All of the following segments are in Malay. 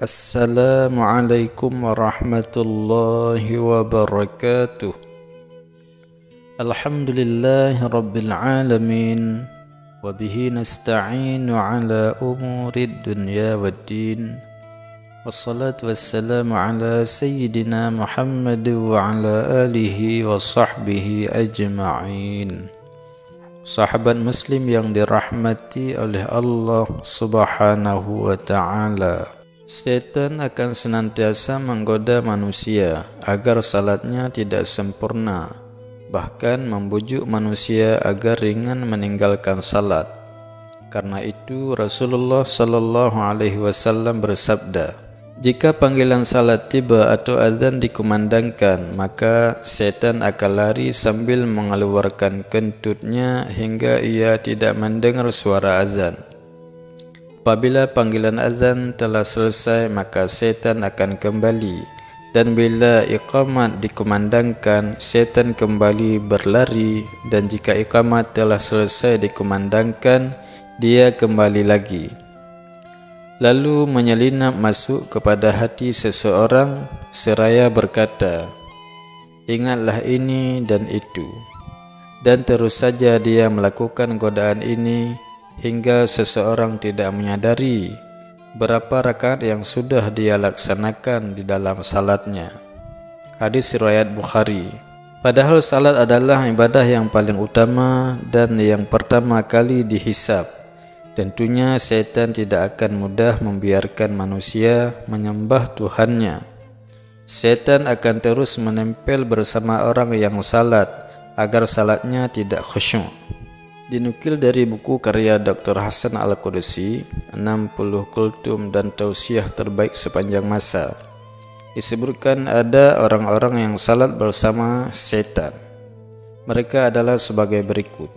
Assalamualaikum warahmatullahi wabarakatuh. Alhamdulillahi rabbil alamin. Wabihi nasta'inu ala umurid dunya waddin. Wassalatu wassalamu ala sayyidina Muhammad wa ala alihi wa sahbihi ajma'in. Sahabat muslim yang dirahmati oleh Allah subhanahu wa ta'ala, setan akan senantiasa menggoda manusia agar salatnya tidak sempurna, bahkan membujuk manusia agar ringan meninggalkan salat. Karena itu Rasulullah sallallahu alaihi wasallam bersabda, jika panggilan salat tiba atau azan dikumandangkan, maka setan akan lari sambil mengeluarkan kentutnya hingga ia tidak mendengar suara azan. Apabila panggilan azan telah selesai, maka setan akan kembali, dan bila iqamat dikumandangkan, setan kembali berlari, dan jika iqamat telah selesai dikumandangkan, dia kembali lagi. Lalu menyelinap masuk kepada hati seseorang seraya berkata, "Ingatlah ini dan itu." Dan terus saja dia melakukan godaan ini hingga seseorang tidak menyadari berapa rakaat yang sudah dia laksanakan di dalam salatnya. Hadis riwayat Bukhari. Padahal salat adalah ibadah yang paling utama dan yang pertama kali dihisab. Tentunya setan tidak akan mudah membiarkan manusia menyembah Tuhannya. Setan akan terus menempel bersama orang yang salat agar salatnya tidak khusyuk. Dinukil dari buku karya Dr. Hasan Al-Qudsi, 60 kultum dan tausiah terbaik sepanjang masa, disebutkan ada orang-orang yang salat bersama setan. Mereka adalah sebagai berikut.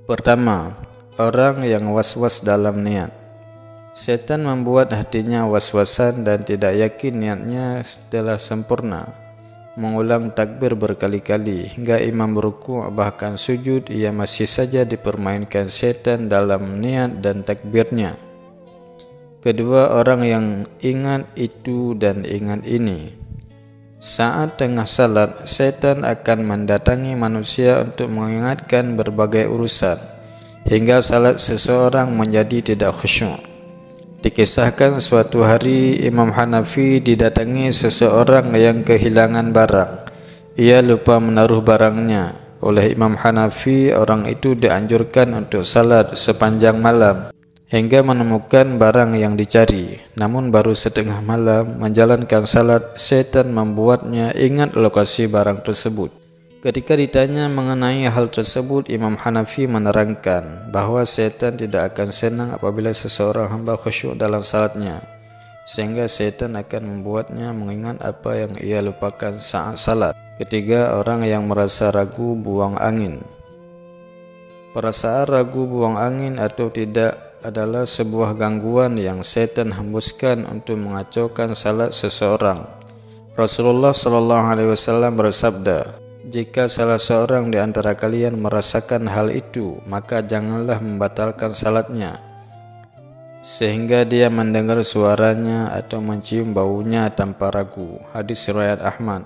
Pertama, orang yang was-was dalam niat. Setan membuat hatinya was-wasan dan tidak yakin niatnya telah sempurna. Mengulang takbir berkali-kali hingga imam ruku' bahkan sujud, ia masih saja dipermainkan setan dalam niat dan takbirnya. Kedua, orang yang ingat itu dan ingat ini. Saat tengah salat, setan akan mendatangi manusia untuk mengingatkan berbagai urusan hingga salat seseorang menjadi tidak khusyuk. Dikisahkan suatu hari Imam Hanafi didatangi seseorang yang kehilangan barang. Ia lupa menaruh barangnya. Oleh Imam Hanafi, orang itu dianjurkan untuk salat sepanjang malam hingga menemukan barang yang dicari. Namun baru setengah malam menjalankan salat, setan membuatnya ingat lokasi barang tersebut. Ketika ditanya mengenai hal tersebut, Imam Hanafi menerangkan bahawa setan tidak akan senang apabila seseorang hamba khusyuk dalam salatnya, sehingga setan akan membuatnya mengingat apa yang ia lupakan saat salat. Ketiga, orang yang merasa ragu buang angin. Perasaan ragu buang angin atau tidak adalah sebuah gangguan yang setan hembuskan untuk mengacaukan salat seseorang. Rasulullah SAW bersabda, jika salah seorang di antara kalian merasakan hal itu, maka janganlah membatalkan salatnya sehingga dia mendengar suaranya atau mencium baunya tanpa ragu. Hadis riwayat Ahmad.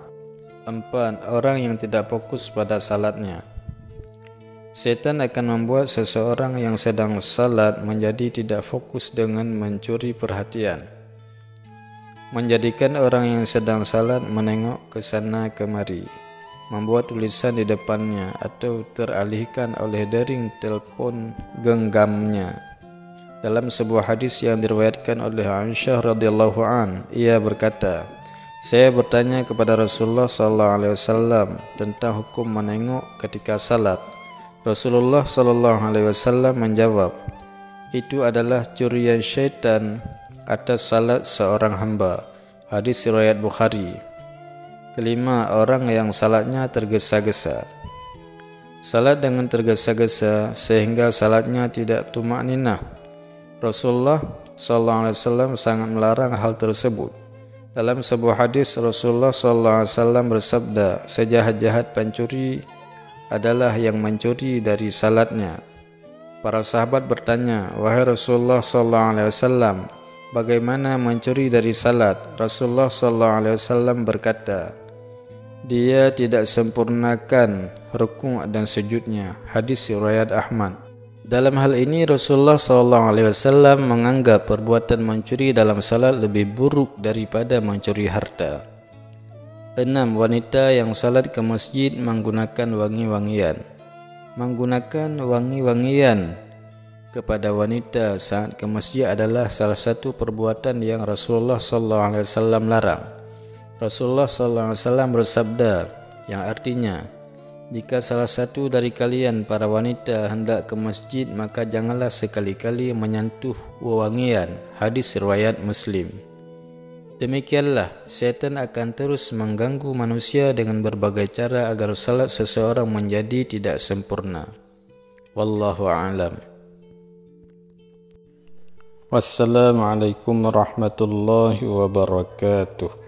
4. Orang yang tidak fokus pada salatnya. Setan akan membuat seseorang yang sedang salat menjadi tidak fokus dengan mencuri perhatian, menjadikan orang yang sedang salat menengok ke sana kemari, membuat tulisan di depannya, atau teralihkan oleh dering telepon genggamnya. Dalam sebuah hadis yang diriwayatkan oleh Aisyah radhiyallahu an, ia berkata, saya bertanya kepada Rasulullah SAW tentang hukum menengok ketika salat. Rasulullah SAW menjawab, itu adalah curian syaitan atas salat seorang hamba. Hadis riwayat Bukhari. Kelima, orang yang salatnya tergesa-gesa. Salat dengan tergesa-gesa sehingga salatnya tidak tumakninah. Rasulullah SAW sangat melarang hal tersebut. Dalam sebuah hadis, Rasulullah SAW bersabda, sejahat-jahat pencuri adalah yang mencuri dari salatnya. Para sahabat bertanya, wahai Rasulullah SAW, bagaimana mencuri dari salat. Rasulullah SAW berkata, dia tidak sempurnakan rukuk dan sujudnya. Hadis riwayat Ahmad. Dalam hal ini Rasulullah SAW menganggap perbuatan mencuri dalam salat lebih buruk daripada mencuri harta. 6. Wanita yang salat ke masjid menggunakan wangi-wangian. Menggunakan wangi-wangian kepada wanita saat ke masjid adalah salah satu perbuatan yang Rasulullah SAW larang. Rasulullah SAW bersabda, yang artinya, jika salah satu dari kalian para wanita hendak ke masjid, maka janganlah sekali-kali menyentuh wewangian. Hadis riwayat Muslim. Demikianlah, syaitan akan terus mengganggu manusia dengan berbagai cara agar salat seseorang menjadi tidak sempurna. Wallahu a'lam. Wassalamualaikum warahmatullahi wabarakatuh.